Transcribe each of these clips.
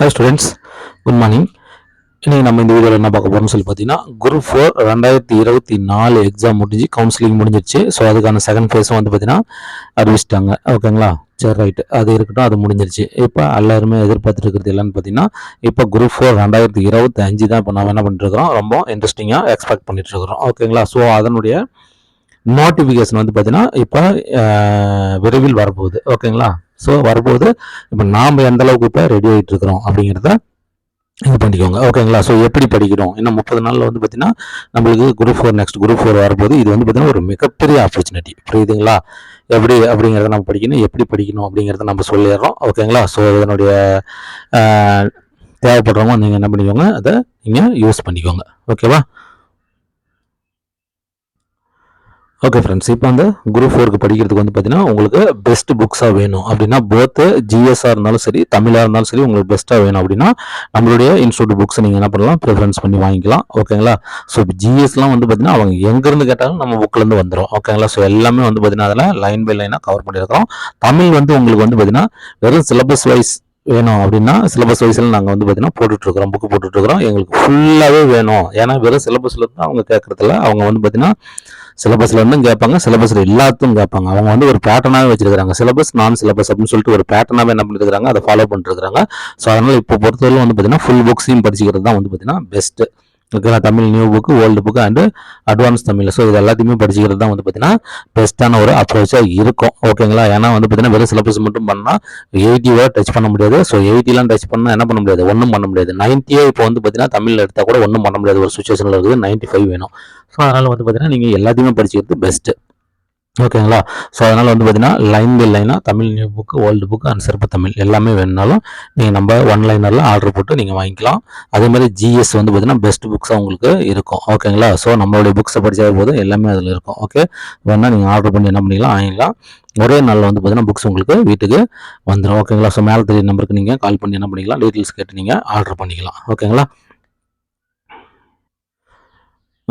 Hi students, good morning. இன்னைக்கு நம்ம இந்த வீடியோவில் என்ன பார்க்க போகிறோம்னு சொல்லி பார்த்தீங்கன்னா, குரூப் 4 2024 எக்ஸாம் முடிஞ்சு கவுன்சிலிங் முடிஞ்சிருச்சு. ஸோ அதுக்கான செகண்ட் ஃபேஸும் வந்து பார்த்தீங்கன்னா அறிவிச்சிட்டாங்க. ஓகேங்களா, சரி ரைட்டு, அது இருக்கட்டும், அது முடிஞ்சிருச்சு. இப்போ எல்லாருமே எதிர்பார்த்துட்டு இருக்கிறது இல்லைன்னு பார்த்தீங்கன்னா, இப்போ குரூப் 4 2025 தான் இப்போ நம்ம என்ன பண்ணிட்டு இருக்கிறோம், ரொம்ப இன்ட்ரெஸ்டிங்காக எக்ஸ்பெக்ட் பண்ணிட்டு இருக்கிறோம். ஓகேங்களா, ஸோ அதனுடைய நோட்டிஃபிகேஷன் வந்து பார்த்தீங்கன்னா இப்போ விரைவில் வரப்போகுது. ஓகேங்களா, ஸோ வரப்போகுது. இப்போ நாம் எந்த அளவுக்கு இப்போ ரெடி ஆகிட்டு இருக்கிறோம் அப்படிங்கிறத இது பண்ணிக்கோங்க. ஓகேங்களா, ஸோ எப்படி படிக்கணும், இன்னும் 30 நாளில் வந்து பார்த்தீங்கன்னா நம்மளுக்கு குரூப் 4 நெக்ஸ்ட் குரூப் 4 வரப்போகுது. இது வந்து பார்த்தீங்கன்னா ஒரு மிகப்பெரிய ஆப்பர்ச்சுனிட்டி, புரியுதுங்களா? எப்படி அப்படிங்கிறத நம்ம படிக்கணும், எப்படி படிக்கணும் அப்படிங்கிறத நம்ம சொல்லிடுறோம். ஓகேங்களா, ஸோ இதனுடைய தேவைப்படுறவங்க நீங்கள் என்ன பண்ணிக்கோங்க, அதை நீங்கள் யூஸ் பண்ணிக்கோங்க. ஓகேவா? ஓகே ஃப்ரெண்ட்ஸ், இப்போ அந்த குரூப் 4க்கு படிக்கிறதுக்கு வந்து பார்த்தீங்கன்னா உங்களுக்கு பெஸ்ட் புக்ஸாக வேணும் அப்படின்னா, போத்து ஜிஎஸ்ஆர் இருந்தாலும் சரி, தமிழாக இருந்தாலும் சரி, உங்களுக்கு பெஸ்ட்டாக வேணும் அப்படின்னா நம்மளுடைய இன்ஸ்டியூட் புக்ஸ் நீங்கள் என்ன பண்ணலாம், ப்ரிஃபரன்ஸ் பண்ணி வாங்கிக்கலாம். ஓகேங்களா, ஸோ இப்போ ஜிஎஸ்லாம் வந்து பார்த்தீங்கன்னா அவங்க எங்கேருந்து கேட்டாலும் நம்ம புக்லேருந்து வந்துடும். ஓகேங்களா, ஸோ எல்லாமே வந்து பார்த்தீங்கன்னா அதில் லைன் பை லைனாக கவர் பண்ணியிருக்கிறோம். தமிழ் வந்து உங்களுக்கு வந்து பார்த்தீங்கன்னா வெறும் சிலபஸ் வைஸ் வேணும் அப்படின்னா சிலபஸ் வைஸில் நாங்கள் வந்து பார்த்தீங்கன்னா போட்டுட்ருக்குறோம், புக்கு போட்டுட்ருக்குறோம். எங்களுக்கு ஃபுல்லாகவே வேணும், ஏன்னா வெறும் சிலபஸில் தான் அவங்க கேட்குறதில்ல, அவங்க வந்து பார்த்தீங்கன்னா சிலபஸ்ல இருந்தும் கேட்பாங்க, சிலபஸ்ல எல்லாத்தையும் கேட்பாங்க. அவங்க வந்து ஒரு பேட்டர்னாவே வச்சிருக்காங்க, சிலபஸ் நான் சிலபஸ் அப்படின்னு சொல்லிட்டு ஒரு பேட்டர்னாவே என்ன பண்ணிருக்காங்க, அதை ஃபாலோ பண்ணிட்டு இருக்காங்க. ஸோ அதனால இப்போ பொறுத்தவரை வந்து பார்த்தீங்கன்னா ஃபுல் புக்ஸையும் படிச்சுக்கிறது தான் வந்து பார்த்தீங்கன்னா பெஸ்ட். ஓகேங்களா, Tamil new book, old book and advance Tamil. So இது எல்லாத்தையுமே படிச்சுக்கிறது தான் வந்து பார்த்தீங்கன்னா பெஸ்ட்டான ஒரு அப்ரோச்சாக இருக்கும். ஓகேங்களா, ஏன்னா வந்து பார்த்தீங்கன்னா வெறும் சிலபஸ் மட்டும் பண்ணால் 80 டச் பண்ண முடியாது. ஸோ 80 டச் பண்ணால் என்ன பண்ண முடியாது, ஒன்றும் பண்ண முடியாது. 90 இப்போ வந்து பார்த்தீங்கன்னா தமிழில் எடுத்தால் கூட ஒன்றும் பண்ண முடியாது, ஒரு சுச்சுவேஷனில் இருக்குது. 95 வேணும். ஸோ அதனால் வந்து பார்த்தீங்கன்னா நீங்கள் எல்லாத்தையுமே படிச்சுக்கிறது பெஸ்ட்டு. ஓகேங்களா, ஸோ அதனால் வந்து பார்த்தீங்கன்னா லைன் பை லைனாக Tamil new book, old book and சிறப்பு தமிழ் எல்லாமே வேணுனாலும் நீங்கள் நம்ம ஒன்லைனரில் ஆர்டர் போட்டு நீங்கள் வாங்கிக்கலாம். அதே மாதிரி ஜிஎஸ் வந்து பார்த்தீங்கன்னா பெஸ்ட் புக்ஸாக உங்களுக்கு இருக்கும். ஓகேங்களா, ஸோ நம்மளுடைய புக்ஸை படித்தால் போதும், எல்லாமே அதில் இருக்கும். ஓகே, வேணால் நீங்கள் ஆர்டர் பண்ணி என்ன பண்ணிக்கலாம், வாங்கிக்கலாம். ஒரே நாளில் வந்து பார்த்தீங்கன்னா புக்ஸ் உங்களுக்கு வீட்டுக்கு வந்துடும். ஓகேங்களா, ஸோ மேலே தெரிய நம்பருக்கு நீங்கள் கால் பண்ணி என்ன பண்ணிக்கலாம், டீட்டெயில்ஸ் கேட்டு நீங்கள் ஆர்டர் பண்ணிக்கலாம். ஓகேங்களா.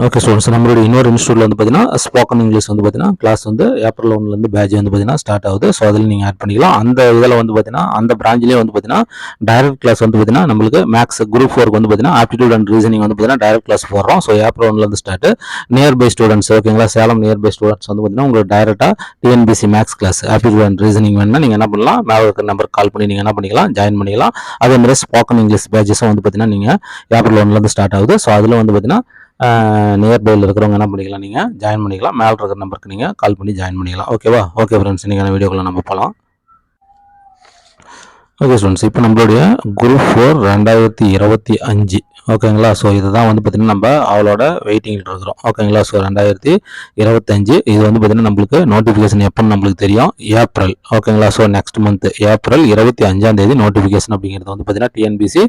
ஓகே ஸ்டூடெண்ட்ஸ், நம்மளுடைய இன்னொரு இன்ஸ்டியூட்டில் வந்து பார்த்தீங்கன்னா ஸ்போக்கன் இங்கிலீஷ் வந்து பார்த்தீங்கன்னா கிளாஸ் வந்து ஏப்ரல் 1 பேட்ச் வந்து பார்த்தீங்கன்னா ஸ்டார்ட் ஆகுது. ஸோ அதில் நீங்கள் ஆட் பண்ணிக்கலாம். அந்த இதில் வந்து பார்த்தீங்கன்னா அந்த பிரான்ச்லேயே வந்து பார்த்தீங்கன்னா டைரக்ட் கிளாஸ் வந்து பார்த்தீங்கன்னா நம்மளுக்கு மேக்ஸ் குரூப் 4 வந்து பார்த்தீங்கன்னா ஆப்டிடியூட் அண்ட் ரீசனிங் வந்து பார்த்தீங்கன்னா டைரக்ட் கிளாஸ் போடுறோம். So April 1 start. Nearby students, ஓகேங்களா, சேலம் நியர்பை ஸ்டூடெண்ட்ஸ் வந்து பார்த்தீங்கன்னா உங்களுக்கு டைரெக்டாக TNPSC maths class aptitude and reasoning வேணும்னா நீங்கள் என்ன பண்ணலாம், மேலே இருக்கிற நம்பருக்கு கால் பண்ணி நீங்கள் என்ன பண்ணிக்கலாம், ஜாயின் பண்ணிக்கலாம். அதே மாதிரி ஸ்போக்கன் இங்கிலீஷ் பேட்சஸும் வந்து பார்த்தீங்கன்னா நீங்கள் ஏப்ரல் 1 ஸ்டார்ட் ஆகுது. ஸோ அதில் வந்து பார்த்தீங்கன்னா நியர்பையில் இருக்கிறவங்க என்ன பண்ணிக்கலாம், நீங்கள் ஜாயின் பண்ணிக்கலாம். மேலே இருக்கிற நம்பருக்கு நீங்கள் கால் பண்ணி ஜாயின் பண்ணிக்கலாம். ஓகேவா? ஓகே ஃப்ரெண்ட்ஸ், இன்றைக்கான வீடியோக்குள்ள நம்ம போகலாம். ஓகே ஸ்டூடெண்ட்ஸ், இப்போ நம்மளுடைய குரூப் 4 2025. ஓகேங்களா, ஸோ இதுதான் வந்து பார்த்தீங்கன்னா நம்ம அவளோட வெயிட்டிங்கில் இருக்கிறோம். ஓகேங்களா, ஸோ 2025 இது வந்து பார்த்தீங்கன்னா நம்மளுக்கு நோட்டிஃபிகேஷன் எப்போன்னு நம்மளுக்கு தெரியும், ஏப்ரல். ஓகேங்களா, so next month April 25 notification அப்படிங்கிறது வந்து பார்த்தீங்கன்னா டிஎன்பிசி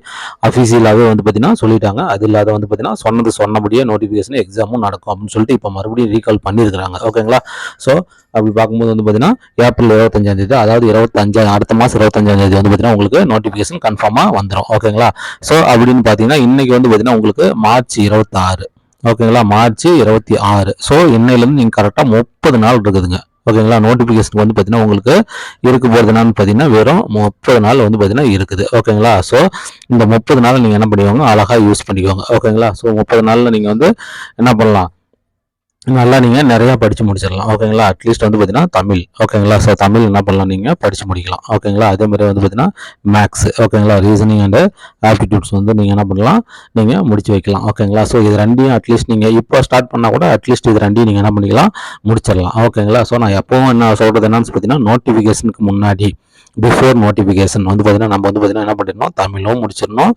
அஃபீஷியலாகவே வந்து பார்த்தீங்கன்னா சொல்லிட்டாங்க. அது இல்லாத வந்து பார்த்தீங்கன்னா சொன்னபடியே நோட்டிஃபிகேஷன் எக்ஸாமும் நடக்கும் அப்படின்னு சொல்லிட்டு இப்போ மறுபடியும் ரீகால் பண்ணியிருக்கிறாங்க. ஓகேங்களா, ஸோ அப்படி பார்க்கும்போது வந்து பார்த்தீங்கன்னா ஏப்ரல் 25, அதாவது 25 அடுத்த மாதம் 25 வந்து பார்த்தீங்கன்னா உங்களுக்கு நோட்டிஃபிகேஷன் கன்ஃபார்மாக வந்துடும். ஓகேங்களா, ஸோ அப்படின்னு பார்த்தீங்கன்னா இன்னைக்கு வந்து பார்த்தீங்கன்னா உங்களுக்கு மார்ச் 26. ஓகேங்களா, மார்ச் 26. ஸோ இன்னையிலேருந்து நீங்கள் கரெக்டாக 30 நாள் இருக்குதுங்க. ஓகேங்களா, நோட்டிஃபிகேஷன் வந்து பார்த்தீங்கன்னா உங்களுக்கு இருக்க போகிறது என்னன்னு பார்த்தீங்கன்னா வெறும் 30 நாள் வந்து பார்த்தீங்கன்னா இருக்குது. ஓகேங்களா, ஸோ இந்த 30 நாள் நீங்கள் என்ன பண்ணிக்கோங்க, அழகாக யூஸ் பண்ணிக்கோங்க. ஓகேங்களா, ஸோ 30 நாளில் நீங்கள் வந்து என்ன பண்ணலாம், நல்லா நீங்கள் நிறையா படித்து முடிச்சிடலாம். ஓகேங்களா, அட்லீஸ்ட் வந்து பார்த்தீங்கன்னா தமிழ். ஓகேங்களா, ஸோ தமிழ் என்ன பண்ணலாம், நீங்கள் படித்து முடிக்கலாம். ஓகேங்களா, அதே மாதிரி வந்து பார்த்தீங்கன்னா மேக்ஸ், ஓகேங்களா, ரீசனிங் அண்டு ஆப்டிடியூட்ஸ் வந்து நீங்கள் என்ன பண்ணலாம், நீங்கள் முடிச்சு வைக்கலாம். ஓகேங்களா, ஸோ இது ரெண்டையும் அட்லீஸ்ட் நீங்கள் இப்போ ஸ்டார்ட் பண்ணால் கூட அட்லீஸ்ட் இது ரெண்டையும் நீங்கள் என்ன பண்ணிக்கலாம், முடிச்சிடலாம். ஓகேங்களா, ஸோ நான் எப்போவும் என்ன சொல்கிறது என்னன்னு பார்த்தீங்கன்னா நோட்டிஃபிகேஷனுக்கு முன்னாடி பிஃபோர் நோட்டிஃபிகேஷன் வந்து பார்த்தீங்கன்னா நம்ம வந்து பார்த்தீங்கன்னா என்ன பண்ணிடணும், தமிழும் முடிச்சிடணும்,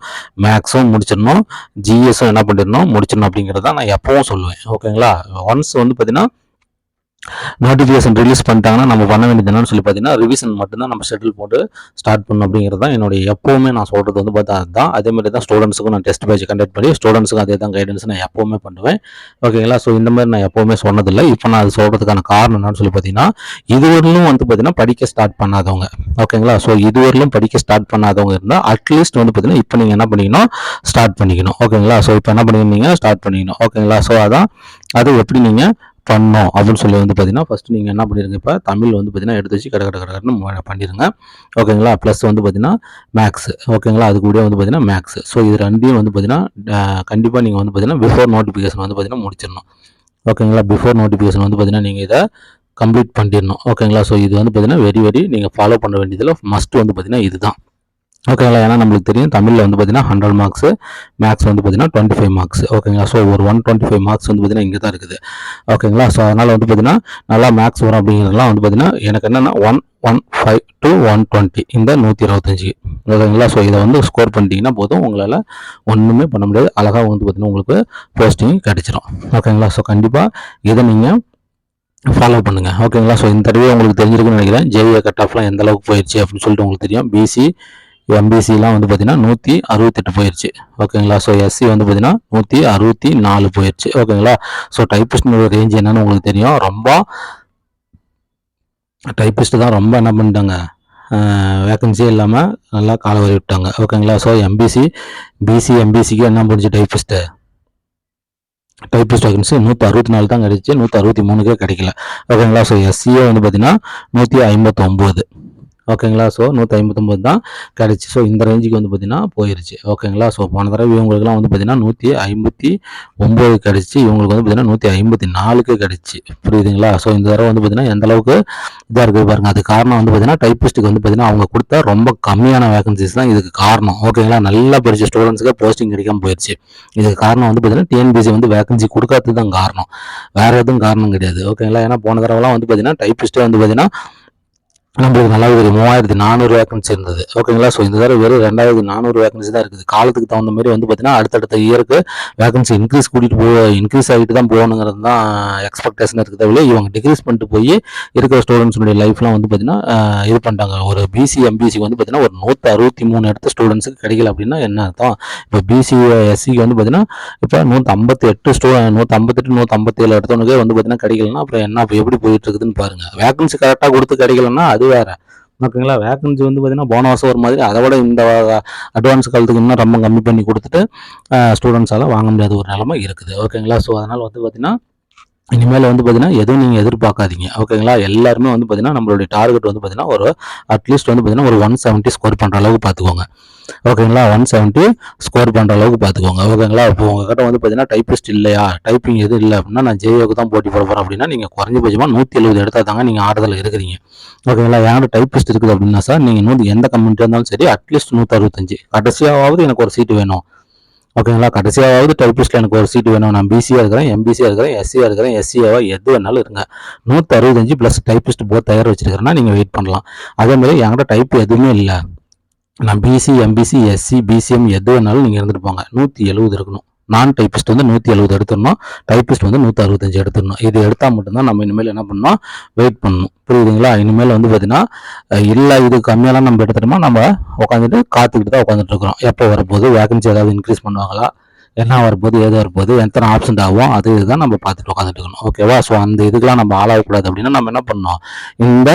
மேக்ஸும் முடிச்சிடணும், ஜிஎஸும் என்ன பண்ணிடணும், முடிச்சிடணும் அப்படிங்கிறத நான் எப்பவும் சொல்லுவேன். ஓகேங்களா, ஒன்ஸ் வந்து பார்த்தீங்கன்னா நோட்டிஃபிகேஷன் ரிலீஸ் பண்ணிட்டாங்கன்னா நம்ம பண்ண வேண்டியது என்னன்னு சொல்லி பார்த்தீங்கன்னா ரிவிஷன் மட்டும்தான் நம்ம ஷெட்யூல் போட்டு ஸ்டார்ட் பண்ணணும் அப்படிங்கிறது தான் என்னுடைய எப்போவுமே நான் சொல்கிறது வந்து பார்த்தா அதுதான். அதே மாதிரி தான் ஸ்டூடெண்ட்ஸுக்கும் நான் டெஸ்ட் பேட்ச் கண்டக்ட் பண்ணி ஸ்டூடெண்ட்ஸுக்கும் அதே தான் கைடன்ஸ் நான் எப்போவுமே பண்ணுவேன். ஓகேங்களா, ஸோ இந்த மாதிரி நான் எப்போவுமே சொன்னதில்லை. இப்போ நான் அது சொல்கிறதுக்கான காரணம் என்னன்னு சொல்லி பார்த்தீங்கன்னா இதுவரையிலும் வந்து பார்த்தீங்கன்னா படிக்க ஸ்டார்ட் பண்ணாதவங்க, ஓகேங்களா, ஸோ இதுவரையிலும் படிக்க ஸ்டார்ட் பண்ணாதவங்க இருந்தால் அட்லீஸ்ட் வந்து பார்த்தீங்கன்னா இப்போ நீங்கள் என்ன பண்ணிக்கணும், ஸ்டார்ட் பண்ணிக்கணும். ஓகேங்களா, ஸோ இப்போ என்ன பண்ணிக்கிறீங்க, ஸ்டார்ட் பண்ணிக்கணும். ஓகேங்களா, ஸோ அதான் அது எப்படி நீங்கள் பண்ணோம் அப்படின்னு சொல்லி வந்து பார்த்தீங்கன்னா ஃபஸ்ட்டு நீங்கள் என்ன பண்ணிடுங்க, இப்போ தமிழ் வந்து பார்த்தீங்கன்னா எடுத்து வச்சு கடன்னு பண்ணிடுங்க. ஓகேங்களா. ப்ளஸ் வந்து பார்த்தீங்கன்னா மேக்ஸ். ஓகேங்களா. அது கூட வந்து பார்த்தீங்கன்னா மேக்ஸ். ஸோ இது ரெண்டையும் வந்து பார்த்தீங்கன்னா கண்டிப்பாக நீங்கள் வந்து பார்த்தீங்கன்னா பிஃபோர் நோட்டிஃபிகேஷன் வந்து பார்த்தீங்கன்னா முடிச்சிடணும். ஓகேங்களா. பிஃபோர் நோட்டிஃபிகேஷன் வந்து பார்த்தீங்கன்னா நீங்கள் இதை கம்ப்ளீட் பண்ணிடணும். ஓகேங்களா. ஸோ இது வந்து பார்த்தீங்கன்னா வெரி நீங்கள் ஃபாலோ பண்ண வேண்டியதில் மஸ்ட் வந்து பார்த்தீங்கன்னா இதுதான். ஓகேங்களா. ஏன்னா நம்மளுக்கு தெரியும் தமிழில் வந்து பார்த்தீங்கன்னா 100 மார்க்ஸு, மேக்ஸ் வந்து பார்த்தீங்கன்னா 25 மார்க்ஸ். ஓகேங்களா. ஸோ ஒரு 125 மார்க்ஸ் வந்து பார்த்தீங்கன்னா இங்கே தான் இருக்குது. ஓகேங்களா. ஸோ அதனால் வந்து பார்த்தீங்கன்னா நல்லா மேக்ஸ் வரும் அப்படிங்கிறதுலாம் வந்து பார்த்தீங்கன்னா எனக்கு என்னென்னா 115 to 120 இந்த 125. ஓகேங்களா. ஸோ இதை வந்து ஸ்கோர் பண்ணிட்டீங்கன்னா போதும், உங்களால் ஒன்றுமே பண்ண முடியாது. அழகாக வந்து பார்த்தீங்கன்னா உங்களுக்கு போஸ்டிங் கிடச்சிரும். ஓகேங்களா. ஸோ கண்டிப்பாக இதை நீங்கள் ஃபாலோ பண்ணுங்கள். ஓகேங்களா. ஸோ இந்த தடவை உங்களுக்கு தெரிஞ்சிருக்குன்னு நினைக்கிறேன். ஜேஇஏ கட் ஆஃப்லாம் எந்த அளவுக்கு போயிடுச்சு அப்படின்னு சொல்லிட்டு உங்களுக்கு தெரியும். பிசி எம்பிசிலாம் வந்து பார்த்தீங்கன்னா 168 போயிடுச்சு. ஓகேங்களா. ஸோ எஸ்சி வந்து பார்த்தீங்கன்னா 164 போயிடுச்சு. ஓகேங்களா. ஸோ டைப்பிஸ்ட்னோட ரேஞ்ச் என்னன்னு உங்களுக்கு தெரியும். ரொம்ப டைப்பிஸ்ட்டு தான் ரொம்ப என்ன பண்ணிட்டாங்க, வேக்கன்சியே இல்லாமல் நல்லா காலை வரி விட்டாங்க. ஓகேங்களா. ஸோ பிசி எம்பிசிக்கு என்ன முடிஞ்சு டைப்பிஸ்ட்டு வேகன்சி 164 தான் கிடைச்சி, 163க்கே கிடைக்கல. ஓகேங்களா. ஸோ எஸ்சியே வந்து பார்த்தீங்கன்னா 159. ஓகேங்களா. ஸோ 159 தான் கிடச்சி. ஸோ இந்த ரேஞ்சுக்கு வந்து பார்த்தீங்கன்னா போயிருச்சு. ஓகேங்களா. ஸோ போன தடவை இவங்களுக்குலாம் வந்து பார்த்தீங்கன்னா 159 கிடச்சி, இவங்களுக்கு வந்து பார்த்தீங்கன்னா 154க்கு கிடச்சி. புரியுதுங்களா. ஸோ இந்த தடவை வந்து பார்த்தீங்கன்னா எந்த அளவுக்கு இதாக இருக்குது பாருங்க. அது காரணம் வந்து பார்த்தீங்கன்னா டைப்பிஸ்ட்டுக்கு வந்து பார்த்தீங்கன்னா அவங்க கொடுத்த ரொம்ப கம்மியான வேகன்சிஸ் தான் இதுக்கு காரணம். ஓகேங்களா. நல்லா படித்த ஸ்டூடெண்ட்ஸுக்கு போஸ்டிங் கிடைக்காம போயிடுச்சு. இதுக்கு காரணம் வந்து பார்த்தீங்கன்னா டிஎன்பிசி வந்து வேகன்சி கொடுக்காதது தான் காரணம், வேறு எதுவும் காரணம் கிடையாது. ஓகேங்களா. ஏன்னா போன தடவைலாம் வந்து பார்த்தீங்கன்னா டைப்பிஸ்ட்டே வந்து பார்த்தீங்கன்னா நம்மளுக்கு நல்லா ஒரு 3400 வேகன்சி இருந்தது. ஓகேங்களா. ஸோ இந்த தடவை வெறும் 2400 வேகன்சி தான் இருக்குது. காலத்துக்கு தகுந்த மாதிரி வந்து பார்த்தீங்கன்னா அடுத்தடுத்த இயருக்கு வேகன்சி இன்க்ரீஸ் ஆகிட்டு தான் போகணுங்கிறது தான் எக்ஸ்பெக்டேஷன் இருக்குது. இவங்க டிக்ரீஸ் பண்ணிட்டு போய் இருக்கிற ஸ்டூடெண்ட்ஸுடைய லைஃப்லாம் வந்து பார்த்தீங்கன்னா இது பண்ணிட்டாங்க. ஒரு பிசி எம்பிசிக்கு வந்து பார்த்தீங்கன்னா ஒரு 163 எடுத்த ஸ்டூடெண்ட்ஸுக்கு கிடைக்கல அப்படின்னா என்ன அர்த்தம்? இப்போ பிசி எஸ்சிக்கு வந்து பார்த்தீங்கன்னா இப்போ 158 157 எடுத்தவனுக்கே வந்து பார்த்தீங்கன்னா கிடைக்கலன்னா அப்புறம் என்ன எப்படி போயிட்டு இருக்குதுன்னு பாருங்க. வேகன்சி கரெக்டாக கொடுத்து கிடைக்கலன்னா அது வேற. ஓகேங்களா. வேகன்சி வந்து பார்த்தீங்கன்னா போன வருஷம் ஒரு மாதிரி, அதை விட இந்த அட்வான்ஸ் காலத்துக்கு இன்னும் ரொம்ப கம்மி பண்ணி கொடுத்துட்டு ஸ்டூடெண்ட்ஸால் வாங்க முடியாத ஒரு நிலைமை இருக்குது. ஓகேங்களா. ஸோ அதனால் வந்து பார்த்தீங்கன்னா இனிமேல் வந்து பார்த்தீங்கன்னா எதுவும் நீங்கள் எதிர்பார்க்காதீங்க. ஓகேங்களா. எல்லாருமே வந்து பார்த்தீங்கன்னா நம்மளுடைய டார்கெட் வந்து பார்த்தீங்கன்னா ஒரு அட்லீஸ்ட் வந்து பார்த்தீங்கன்னா ஒரு 170 ஸ்கோர் பண்ணுற அளவுக்கு பார்த்துக்கோங்க. ஓகேங்களா. 170 ஸ்கோர் பண்ணுற அளவுக்கு பார்த்துக்கோங்க. ஓகேங்களா. இப்போ உங்ககிட்ட வந்து பார்த்தீங்கன்னா டைப்பிஸ்ட் இல்லையா, டைப்பிங் எதுவும் இல்லை அப்படின்னா நான் ஜேஓக்கு தான் போட்டி போட போகிறேன் அப்படின்னா நீங்கள் குறைஞ்சபட்சமாக 170 எடுத்தால் தாங்க நீங்கள் ஆறுதல் இருக்கிறீங்க. ஓகேங்களா. யாரும் டைப்பிஸ்ட் இருக்குது அப்படின்னா சார் நீங்கள் எந்த கம்யூனிட்டி இருந்தாலும் சரி அட்லீஸ்ட் 165 கடைசியாவது எனக்கு ஒரு சீட்டு வேணும். ஓகேங்களா. கடைசியாவது டைப்பிஸ்ட்டில் எனக்கு ஒரு சீட்டு வேணும். நான் பிசியாக இருக்கிறேன், எம்பிசியாக இருக்கிறேன், எஸ்சியாக இருக்கிறேன், எஸ்சியாவா எது வேணாலும் இருங்க. 165 ப்ளஸ் டைப்பிஸ்ட் போத் தயார் வச்சிருக்கிறேன்னா நீங்கள் வெயிட் பண்ணலாம். அதேமாதிரி என்கிட்ட டைப் எதுவுமே இல்லை, நான் பிசி எம்பிசி எஸ்சி பிசிஎம் எது வேணாலும் நீங்கள் இருந்துட்டு போங்க. 170 இருக்கணும். நான் டைப்பிஸ்ட் வந்து 170 எடுத்துடணும், டைப்பிஸ்ட் வந்து 165 எடுத்துடணும். இது எடுத்தால் மட்டும்தான் நம்ம இனிமேல் என்ன பண்ணணும், வெயிட் பண்ணணும். புரியுதுங்களா. இனிமேல் வந்து பார்த்தீங்கன்னா இல்லை இது கம்மியாலாம் நம்ம எடுத்துட்டோமா நம்ம உட்காந்துட்டு காத்துக்கிட்டு தான் உட்காந்துட்டு இருக்கிறோம். எப்போ வரப்போது வேகன்சி ஏதாவது இன்க்ரீஸ் பண்ணுவாங்களா, என்ன வரப்போது ஏதோ வரப்போது எத்தனை ஆப்ஷன் ஆகும் அது இதுதான் நம்ம பார்த்துட்டு உட்காந்துட்டு இருக்கணும். ஓகேவா. ஸோ அந்த இதுக்கெலாம் நம்ம ஆளாகக்கூடாது அப்படின்னா நம்ம என்ன பண்ணணும், இந்த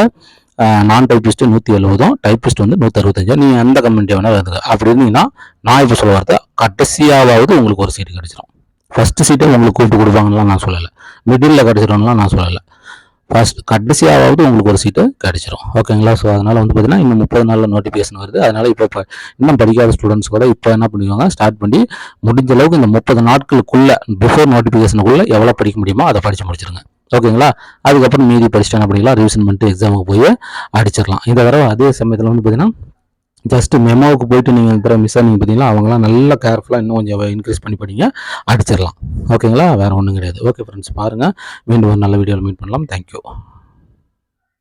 நான் டைப்பிஸ்ட்டு 170, டைப்பிஸ்ட் வந்து 165. நீங்கள் எந்த கம்யூனிட்டி வேணால் இருந்துங்க. அப்படி இருந்தீங்கன்னா நான் இப்போ சொல்ல வரது கடைசியாவது உங்களுக்கு ஒரு சீட்டு கிடச்சிடும். ஃபஸ்ட்டு சீட்டை உங்களுக்கு கூப்பிட்டு கொடுப்பாங்கலாம் நான் சொல்லலை, மிடில் கிடச்சிடும்லாம் நான் சொல்லலை. கடைசியாவது உங்களுக்கு ஒரு சீட்டு கிடச்சிரும். ஓகேங்களா. ஸோ அதனால் வந்து பார்த்தீங்கன்னா இன்னும் 30 நாளில் நோட்டிஃபிகேஷன் வருது. அதனால் இப்போ இன்னும் படிக்காத ஸ்டூடெண்ட்ஸ் கூட இப்போ என்ன பண்ணிக்கோங்க, ஸ்டார்ட் பண்ணி முடிஞ்ச அளவுக்கு இந்த 30 நாட்களுக்குள்ளே பிஃபோர் நோட்டிஃபிகேஷனுக்குள்ளே எவ்வளோ படிக்க முடியுமோ அதை படித்து முடிச்சிருங்க. ஓகேங்களா. அதுக்கப்புறம் மீதி படிச்சுட்டு என்ன பண்ணிக்கலாம், ரிவிஷன் பண்ணிட்டு எக்ஸாமுக்கு போய் அடிச்சிடலாம். இந்த தடவை அதே சமயத்தில் வந்து பார்த்தீங்கன்னா ஜஸ்ட் மெமோவுக்கு போயிட்டு நீங்கள் இந்த தடவை மிஸ் ஆனீங்க பார்த்தீங்களா, அவங்களாம் நல்லா கேர்ஃபுல்லாக இன்னும் கொஞ்சம் இன்க்ரீஸ் பண்ணி படிங்க, அடிச்சிடலாம். ஓகேங்களா. வேறு ஒன்றும் கிடையாது. ஓகே ஃப்ரெண்ட்ஸ், பாருங்கள். மீண்டும் ஒரு நல்ல வீடியோவில் மீட் பண்ணலாம். தேங்க்யூ.